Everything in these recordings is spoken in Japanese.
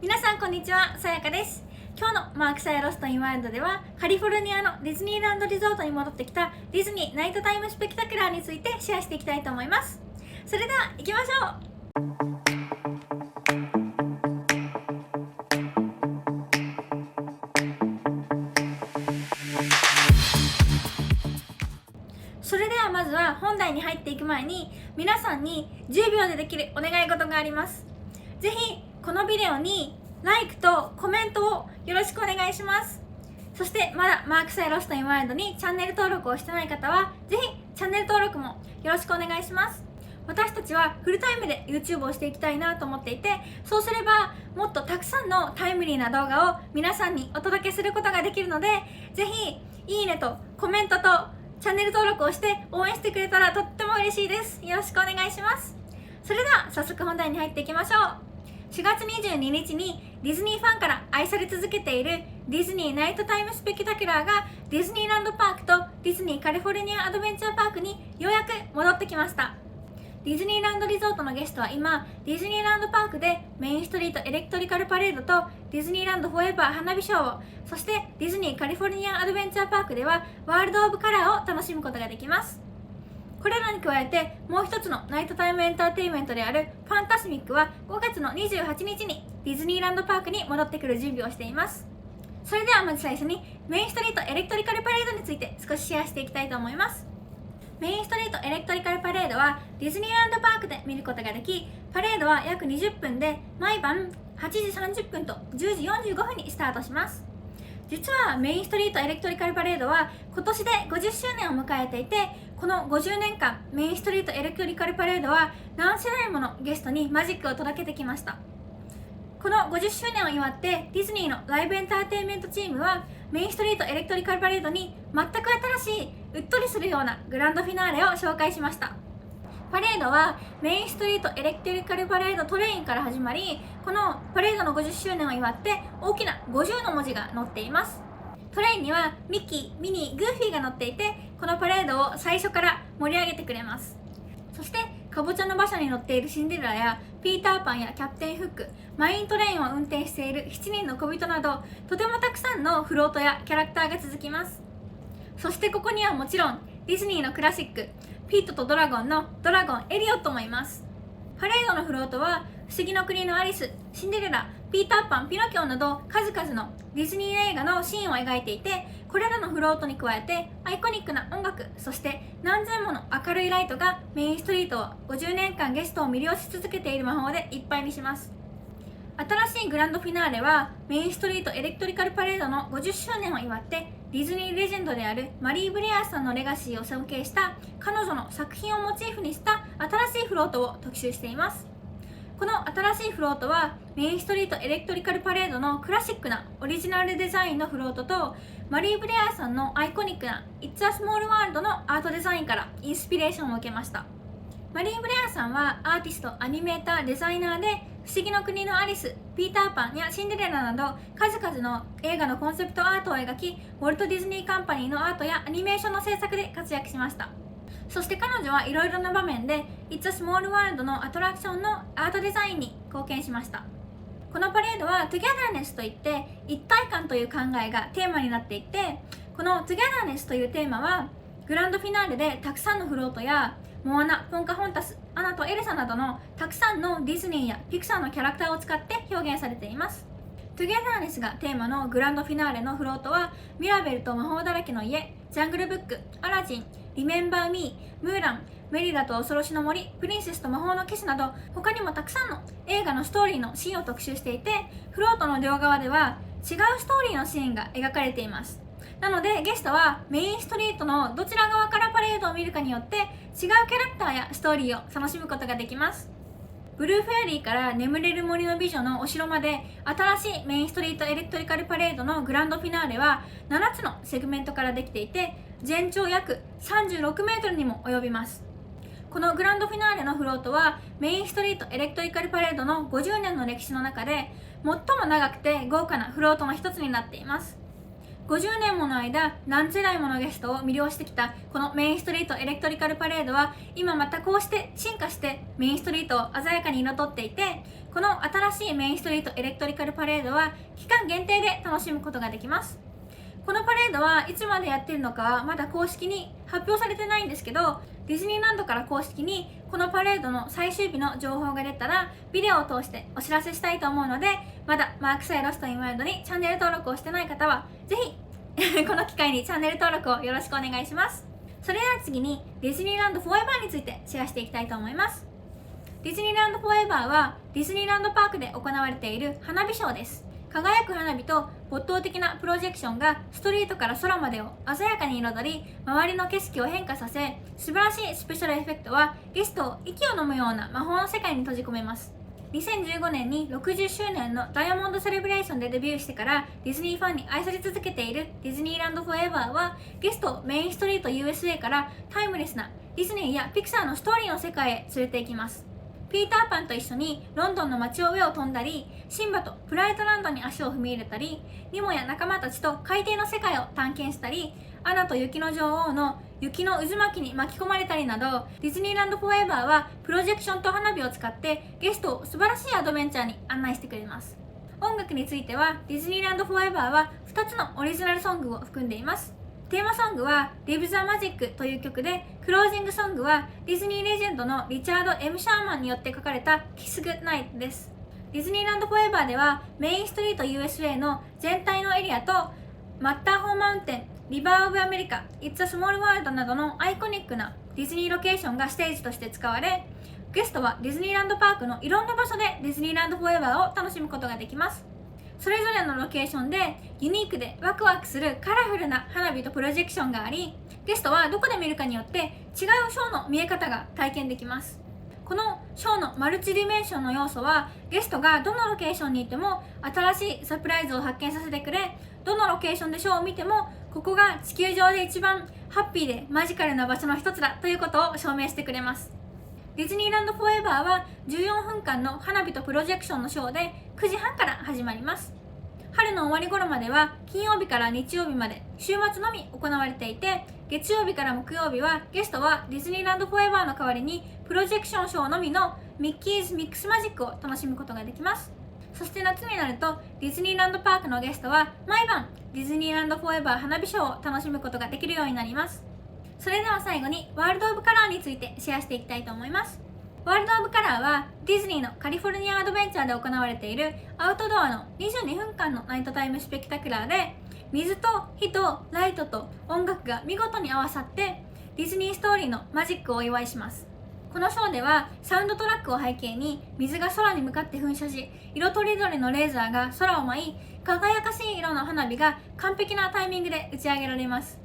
皆さんこんにちは、さやかです。今日のマークサイロストインワールドではカリフォルニアのディズニーランドリゾートに戻ってきたディズニーナイトタイムスペクタクラーについてシェアしていきたいと思います。それでは行きましょう。それではまずは本題に入っていく前に皆さんに10秒でできるお願い事があります。ぜひこのビデオにLIKEとコメントをよろしくお願いします。そしてまだマークサイロストインワールドにチャンネル登録をしてない方はぜひチャンネル登録もよろしくお願いします。私たちはフルタイムで YouTube をしていきたいなと思っていて、そうすればもっとたくさんのタイムリーな動画を皆さんにお届けすることができるので、ぜひいいねとコメントとチャンネル登録をして応援してくれたらとっても嬉しいです。よろしくお願いします。それでは早速本題に入っていきましょう。4月22日にディズニーファンから愛され続けているディズニーナイトタイムスペキュタキュラーがディズニーランドパークとディズニーカリフォルニアアドベンチャーパークにようやく戻ってきました。ディズニーランドリゾートのゲストは今ディズニーランドパークでメインストリートエレクトリカルパレードとディズニーランドフォーエバー花火ショーを、そしてディズニーカリフォルニアアドベンチャーパークではワールドオブカラーを楽しむことができます。これらに加えてもう一つのナイトタイムエンターテインメントであるファンタスミックは5月の28日にディズニーランドパークに戻ってくる準備をしています。それではまず最初にメインストリートエレクトリカルパレードについて少しシェアしていきたいと思います。メインストリートエレクトリカルパレードはディズニーランドパークで見ることができ、パレードは約20分で毎晩8時30分と10時45分にスタートします。実はメインストリートエレクトリカルパレードは今年で50周年を迎えていて、この50年間メインストリートエレクトリカルパレードは何世代ものゲストにマジックを届けてきました。この50周年を祝ってディズニーのライブエンターテインメントチームはメインストリートエレクトリカルパレードに全く新しいうっとりするようなグランドフィナーレを紹介しました。パレードはメインストリートエレクトリカルパレードトレインから始まり、このパレードの50周年を祝って大きな50の文字が載っています。トレインにはミッキー、ミニー、グーフィーが乗っていて、このパレードを最初から盛り上げてくれます。そしてかぼちゃの馬車に乗っているシンデレラやピーターパンやキャプテンフック、マイントレインを運転している7人の小人など、とてもたくさんのフロートやキャラクターが続きます。そしてここにはもちろんディズニーのクラシックピートとドラゴンのドラゴンエリオットもいます。パレードのフロートは不思議の国のアリス、シンデレラ、ピーターパン、ピノキオなど数々のディズニー映画のシーンを描いていて、これらのフロートに加えてアイコニックな音楽、そして何千もの明るいライトがメインストリートを50年間ゲストを魅了し続けている魔法でいっぱいにします。新しいグランドフィナーレはメインストリートエレクトリカルパレードの50周年を祝ってディズニーレジェンドであるマリー・ブレアーさんのレガシーを尊敬した彼女の作品をモチーフにした新しいフロートを特集しています。この新しいフロートはメインストリートエレクトリカルパレードのクラシックなオリジナルデザインのフロートとマリー・ブレアーさんのアイコニックな It's a Small World のアートデザインからインスピレーションを受けました。マリー・ブレアーさんはアーティスト、アニメーター、デザイナーで不思議の国のアリス、ピーターパンやシンデレラなど数々の映画のコンセプトアートを描き、ウォルト・ディズニー・カンパニーのアートやアニメーションの制作で活躍しました。そして彼女はいろいろな場面で It's a Small World のアトラクションのアートデザインに貢献しました。このパレードは Togetherness といって一体感という考えがテーマになっていて、この Togetherness というテーマはグランドフィナーレでたくさんのフロートやモアナ、ポンカホンタス、アナとエルサなどのたくさんのディズニーやピクサーのキャラクターを使って表現されています。Togetherness がテーマのグランドフィナーレのフロートはミラベルと魔法だらけの家、ジャングルブック、アラジン、リメンバーミー、ムーラン、メリダと恐ろしの森、プリンセスと魔法の騎士など他にもたくさんの映画のストーリーのシーンを特集していて、フロートの両側では違うストーリーのシーンが描かれています。なのでゲストはメインストリートのどちら側からパレードを見るかによって違うキャラクターやストーリーを楽しむことができます。ブルーフェアリーから眠れる森の美女のお城まで新しいメインストリートエレクトリカルパレードのグランドフィナーレは7つのセグメントからできていて、全長約36メートルにも及びます。このグランドフィナーレのフロートはメインストリートエレクトリカルパレードの50年の歴史の中で最も長くて豪華なフロートの一つになっています。50年もの間何世代ものゲストを魅了してきたこのメインストリートエレクトリカルパレードは今またこうして進化してメインストリートを鮮やかに彩っていて、この新しいメインストリートエレクトリカルパレードは期間限定で楽しむことができます。このパレードはいつまでやってるのかはまだ公式に発表されてないんですけど、ディズニーランドから公式にこのパレードの最終日の情報が出たらビデオを通してお知らせしたいと思うので、まだマークサイロストインワイルドにチャンネル登録をしてない方はぜひこの機会にチャンネル登録をよろしくお願いします。それでは次にディズニーランドフォーエバーについてシェアしていきたいと思います。ディズニーランドフォーエバーはディズニーランドパークで行われている花火ショーです。輝く花火と没頭的なプロジェクションがストリートから空までを鮮やかに彩り、周りの景色を変化させ、素晴らしいスペシャルエフェクトはゲストを息を飲むような魔法の世界に閉じ込めます。2015年に60周年のダイヤモンドセレブレーションでデビューしてからディズニーファンに愛され続けているディズニーランドフォーエバーは、ゲストをメインストリート USA からタイムレスなディズニーやピクサーのストーリーの世界へ連れて行きます。ピーターパンと一緒にロンドンの街を上を飛んだり、シンバとプライトランドに足を踏み入れたり、ニモや仲間たちと海底の世界を探検したり、アナと雪の女王の雪の渦巻きに巻き込まれたりなど、ディズニーランドフォーエバーはプロジェクションと花火を使ってゲストを素晴らしいアドベンチャーに案内してくれます。音楽についてはディズニーランドフォーエバーは2つのオリジナルソングを含んでいます。テーマソングは Live the Magic という曲で、クロージングソングはディズニーレジェンドのリチャード・ M シャーマンによって書かれた Kiss Goodnight です。ディズニーランドフォーエバーではメインストリート USA の全体のエリアとマッターホーマウンテン、リバー・オブ・アメリカ、It's a Small World などのアイコニックなディズニーロケーションがステージとして使われ、ゲストはディズニーランドパークのいろんな場所でディズニーランドフォーエバーを楽しむことができます。それぞれのロケーションでユニークでワクワクするカラフルな花火とプロジェクションがあり、ゲストはどこで見るかによって違うショーの見え方が体験できます。このショーのマルチディメンションの要素は、ゲストがどのロケーションに行っても新しいサプライズを発見させてくれ、どのロケーションでショーを見てもここが地球上で一番ハッピーでマジカルな場所の一つだということを証明してくれます。ディズニーランドフォーエバーは14分間の花火とプロジェクションのショーで9時半から始まります。春の終わり頃までは金曜日から日曜日まで週末のみ行われていて、月曜日から木曜日はゲストはディズニーランドフォーエバーの代わりにプロジェクションショーのみのミッキーズミックスマジックを楽しむことができます。そして夏になるとディズニーランドパークのゲストは毎晩ディズニーランドフォーエバー花火ショーを楽しむことができるようになります。それでは最後にワールド・オブ・カラーについてシェアしていきたいと思います。ワールド・オブ・カラーはディズニーのカリフォルニアアドベンチャーで行われているアウトドアの22分間のナイトタイムスペクタクラーで、水と火とライトと音楽が見事に合わさってディズニーストーリーのマジックをお祝いします。このショーではサウンドトラックを背景に水が空に向かって噴射し、色とりどりのレーザーが空を舞い、輝かしい色の花火が完璧なタイミングで打ち上げられます。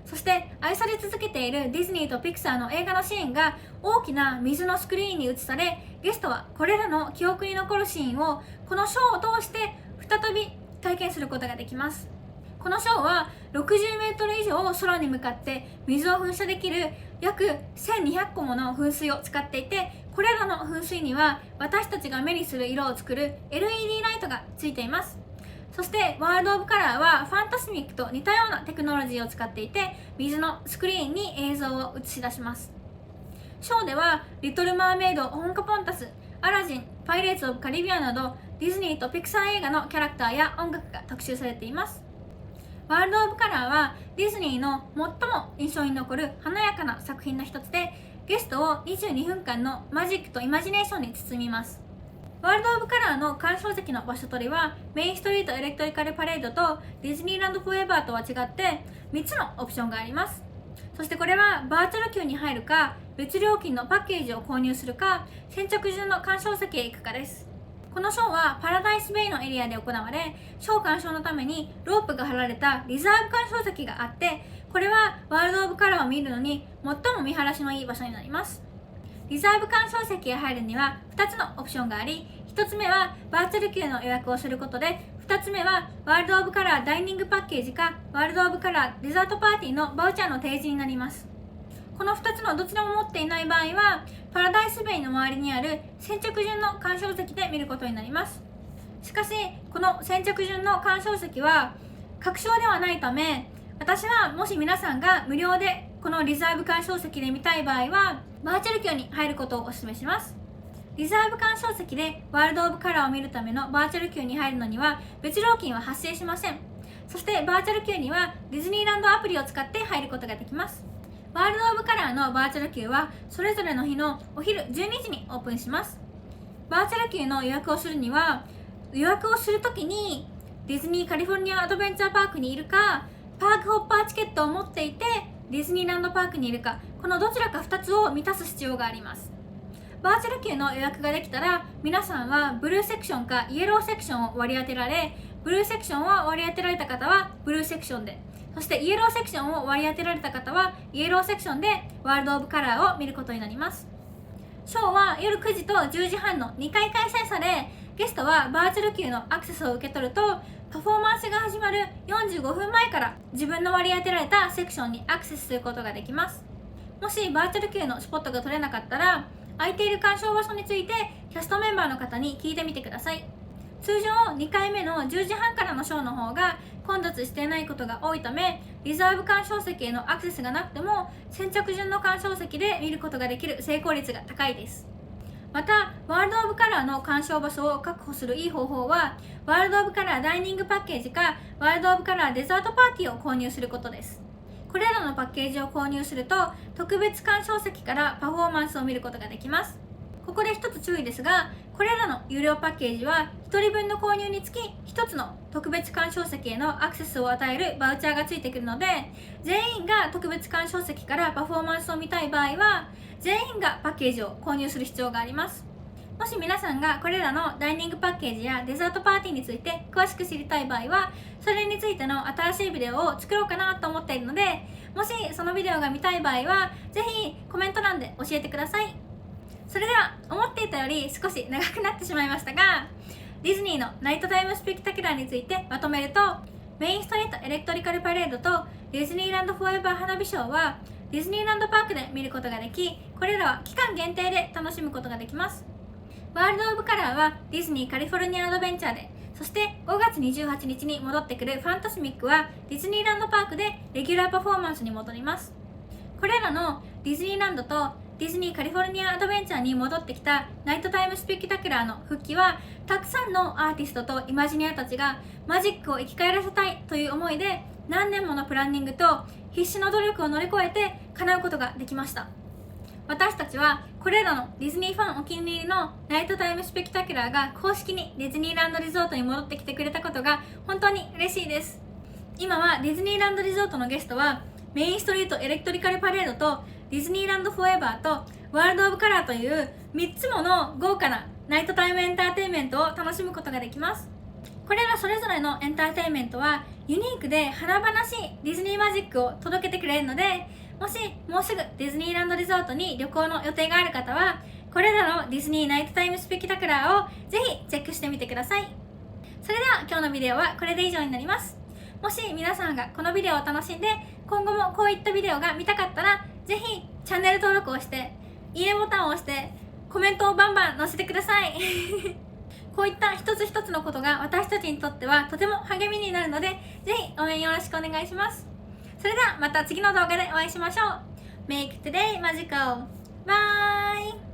そして愛され続けているディズニーとピクサーの映画のシーンが大きな水のスクリーンに映され、ゲストはこれらの記憶に残るシーンをこのショーを通して再び体験することができます。このショーは60メートル以上空に向かって水を噴射できる約1200個もの噴水を使っていて、これらの噴水には私たちが目にする色を作る LED ライトがついています。そしてワールド・オブ・カラーはファンタスミックと似たようなテクノロジーを使っていて、水のスクリーンに映像を映し出します。ショーではリトル・マーメイド、オンカポンタス、アラジン、パイレーツ・オブ・カリビアンなどディズニーとピクサー映画のキャラクターや音楽が特集されています。ワールド・オブ・カラーはディズニーの最も印象に残る華やかな作品の一つで、ゲストを22分間のマジックとイマジネーションに包みます。ワールド・オブ・カラーの鑑賞席の場所取りはメインストリートエレクトリカルパレードとディズニーランドフォーエバーとは違って3つのオプションがあります。そしてこれはバーチャル級に入るか、別料金のパッケージを購入するか、先着順の鑑賞席へ行くかです。このショーはパラダイスベイのエリアで行われ、ショー鑑賞のためにロープが張られたリザーブ鑑賞席があって、これはワールド・オブ・カラーを見るのに最も見晴らしのいい場所になります。リザーブ鑑賞席へ入るには2つのオプションがあり、1つ目はバーチャル級の予約をすることで、2つ目はワールド・オブ・カラーダイニングパッケージかワールド・オブ・カラーデザートパーティーのバウチャーの提示になります。この2つのどちらも持っていない場合はパラダイスベイの周りにある先着順の鑑賞席で見ることになります。しかしこの先着順の鑑賞席は確証ではないため、私はもし皆さんが無料でこのリザーブ鑑賞席で見たい場合はバーチャルキューに入ることをお勧めします。リザーブ鑑賞席でワールド・オブ・カラーを見るためのバーチャルキューに入るのには別料金は発生しません。そしてバーチャルキューにはディズニーランドアプリを使って入ることができます。ワールド・オブ・カラーのバーチャルキューはそれぞれの日のお昼12時にオープンします。バーチャルキューの予約をするには、予約をするときにディズニーカリフォルニアアドベンチャーパークにいるか、パークホッパーチケットを持っていてディズニーランドパークにいるか、このどちらか2つを満たす必要があります。バーチャルキューの予約ができたら、皆さんはブルーセクションかイエローセクションを割り当てられ、ブルーセクションを割り当てられた方はブルーセクションで、そしてイエローセクションを割り当てられた方はイエローセクションでワールド・オブ・カラーを見ることになります。ショーは夜9時と10時半の2回開催され、ゲストはバーチャルキューのアクセスを受け取ると、パフォーマンスが始まる45分前から自分の割り当てられたセクションにアクセスすることができます。もしバーチャルキューのスポットが取れなかったら、空いている鑑賞場所についてキャストメンバーの方に聞いてみてください。通常2回目の10時半からのショーの方が混雑していないことが多いため、リザーブ鑑賞席へのアクセスがなくても先着順の鑑賞席で見ることができる成功率が高いです。また、ワールド・オブ・カラーの鑑賞場所を確保するいい方法は、ワールド・オブ・カラーダイニングパッケージかワールド・オブ・カラーデザートパーティーを購入することです。これらのパッケージを購入すると、特別鑑賞席からパフォーマンスを見ることができます。ここで一つ注意ですが、これらの有料パッケージは1人分の購入につき1つの特別鑑賞席へのアクセスを与えるバウチャーがついてくるので、全員が特別鑑賞席からパフォーマンスを見たい場合は全員がパッケージを購入する必要があります。もし皆さんがこれらのダイニングパッケージやデザートパーティーについて詳しく知りたい場合は、それについての新しいビデオを作ろうかなと思っているので、もしそのビデオが見たい場合はぜひコメント欄で教えてください。それでは、思っていたより少し長くなってしまいましたが、ディズニーのナイトタイムスペクタキュラーについてまとめると、メインストリートエレクトリカルパレードとディズニーランドフォーエバー花火ショーはディズニーランドパークで見ることができ、これらは期間限定で楽しむことができます。ワールド・オブ・カラーはディズニーカリフォルニアアドベンチャーで、そして5月28日に戻ってくるファンタスミックはディズニーランドパークでレギュラーパフォーマンスに戻ります。これらのディズニーランドとディズニーカリフォルニアアドベンチャーに戻ってきたナイトタイムスペキュタキュラーの復帰は、たくさんのアーティストとイマジニアたちがマジックを生き返らせたいという思いで何年ものプランニングと必死の努力を乗り越えて叶うことができました。私たちはこれらのディズニーファンお気に入りのナイトタイムスペキュタキュラーが公式にディズニーランドリゾートに戻ってきてくれたことが本当に嬉しいです。今はディズニーランドリゾートのゲストはメインストリートエレクトリカルパレードとディズニーランドフォーエバーとワールド・オブ・カラーという3つもの豪華なナイトタイムエンターテインメントを楽しむことができます。これらそれぞれのエンターテインメントはユニークで華々しいディズニーマジックを届けてくれるので、もしもうすぐディズニーランドリゾートに旅行の予定がある方は、これらのディズニーナイトタイムスペキュタクラーをぜひチェックしてみてください。それでは今日のビデオはこれで以上になります。もし皆さんがこのビデオを楽しんで今後もこういったビデオが見たかったら、ぜひチャンネル登録をしていいねボタンを押してコメントをバンバン載せてくださいこういった一つ一つのことが私たちにとってはとても励みになるので、ぜひ応援よろしくお願いします。それではまた次の動画でお会いしましょう。Make today magical! Bye!